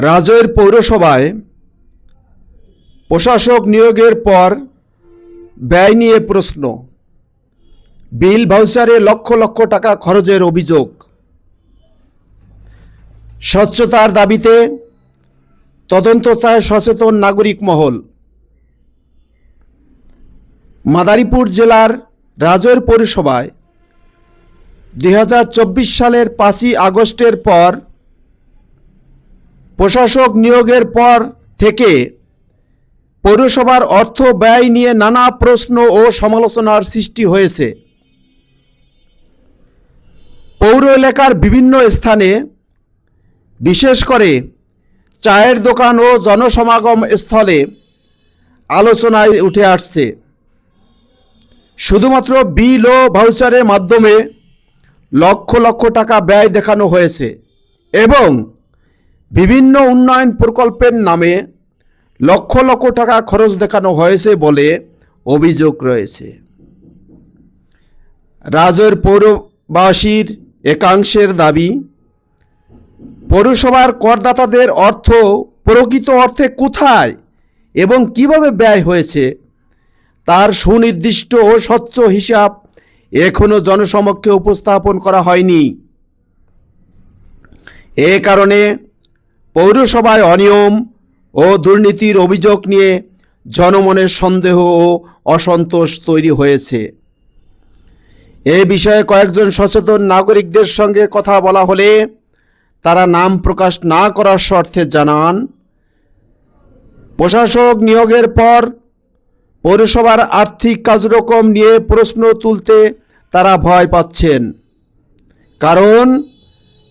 রাজৈর পৌরসভায় প্রশাসক নিয়োগের পর ব্যয় নিয়ে প্রশ্ন। বিল ভাউচারে লক্ষ লক্ষ টাকা খরচের অভিযোগ। স্বচ্ছতার দাবিতে তদন্ত চায় সচেতন নাগরিক মহল। মাদারীপুর জেলার রাজৈর পৌরসভায় 2024 সালের 5ই আগস্টের পর প্রশাসক নিয়োগের পর থেকে পৌরসভার অর্থ ব্যয় নিয়ে নানা প্রশ্ন ও সমালোচনার সৃষ্টি হয়েছে। পৌর এলাকার বিভিন্ন স্থানে, বিশেষ করে চায়ের দোকান ও জনসমাগম স্থলে আলোচনায় উঠে আসছে। শুধুমাত্র বিল ও ভাউচারের মাধ্যমে লক্ষ লক্ষ টাকা ব্যয় দেখানো হয়েছে এবং বিভিন্ন উন্নয়ন প্রকল্পের নামে লক্ষ লক্ষ টাকা খরচ দেখানো হয়েছে বলে অভিযোগ রয়েছে। রাজৈর পৌরবাসীর একাংশের দাবি, পৌরসভার করদাতাদের অর্থ প্রকৃত অর্থে কোথায় এবং কিভাবে ব্যয় হয়েছে তার সুনির্দিষ্ট ও স্বচ্ছ হিসাব এখনও জনসমক্ষে উপস্থাপন করা হয়নি। এ কারণে পৌরসভায় অনিয়ম ও দুর্নীতির অভিযোগ নিয়ে জনমনের সন্দেহ ও অসন্তোষ তৈরি হয়েছে। এ বিষয়ে কয়েকজন সচেতন নাগরিকদের সঙ্গে কথা বলা হলে তারা নাম প্রকাশ না করার শর্তে জানান, প্রশাসক নিয়োগের পর পৌরসভার আর্থিক কার্যক্রম নিয়ে প্রশ্ন তুলতে তারা ভয় পাচ্ছেন। কারণ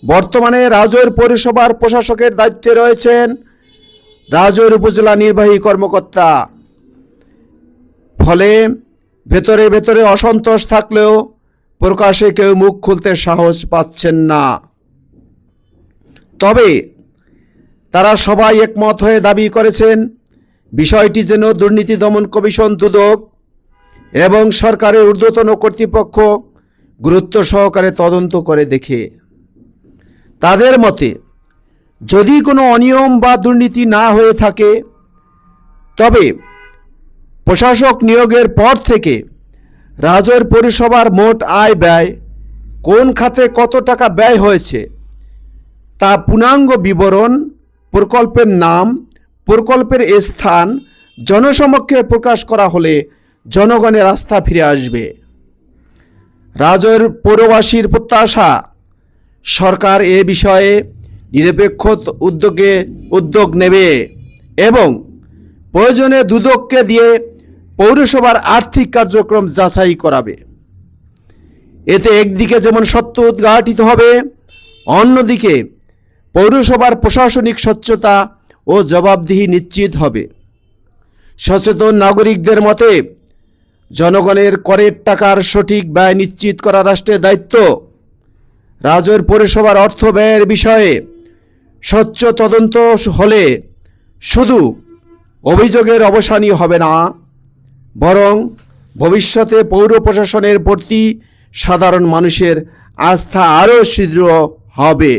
বর্তমানে রাজৈর পৌরসভার প্রশাসকের দায়িত্বে রয়েছেন রাজৈর উপজেলা নির্বাহী কর্মকর্তা। ফলে ভেতরে ভেতরে অসন্তোষ থাকলেও প্রকাশে কেউ মুখ খুলতে সাহস পাচ্ছেন না। তবে তারা সবাই একমত হয়ে দাবি করেছেন বিষয়টি যেন দুর্নীতি দমন কমিশন দুদক এবং সরকারের ঊর্ধ্বতন কর্তৃপক্ষ গুরুত্ব সহকারে তদন্ত করে দেখে। তাদের মতে যদি কোনো অনিয়ম বা দুর্নীতি না হয়ে থাকে তবে প্রশাসক নিয়োগের পর থেকে রাজৈর পৌরসভার মোট আয় ব্যয়, কোন খাতে কত টাকা ব্যয় হয়েছে তা পূর্ণাঙ্গ বিবরণ, প্রকল্পের নাম, প্রকল্পের স্থান জনসমক্ষে প্রকাশ করা হলে জনগণের আস্থা ফিরে আসবে। রাজৈর পৌরবাসীর প্রত্যাশা, সরকার এ বিষয়ে নিরপেক্ষ উদ্যোগ নেবে এবং প্রয়োজনে দুদককে দিয়ে পৌরসভার আর্থিক কার্যক্রম যাচাই করাবে। এতে একদিকে যেমন সত্য উদ্ঘাটিত হবে, অন্যদিকে পৌরসভার প্রশাসনিক স্বচ্ছতা ও জবাবদিহি নিশ্চিত হবে। সচেতন নাগরিকদের মতে জনগণের করের টাকার সঠিক ব্যয় নিশ্চিত করা রাষ্ট্রের দায়িত্ব। রাজৈর পৌরসভার অর্থ ব্যয়ের বিষয়ে স্বচ্ছ তদন্ত হলে শুধু অভিযোগের অবসানই হবে না, বরং ভবিষ্যতে পৌর প্রশাসনের প্রতি সাধারণ মানুষের আস্থা আরও দৃঢ় হবে।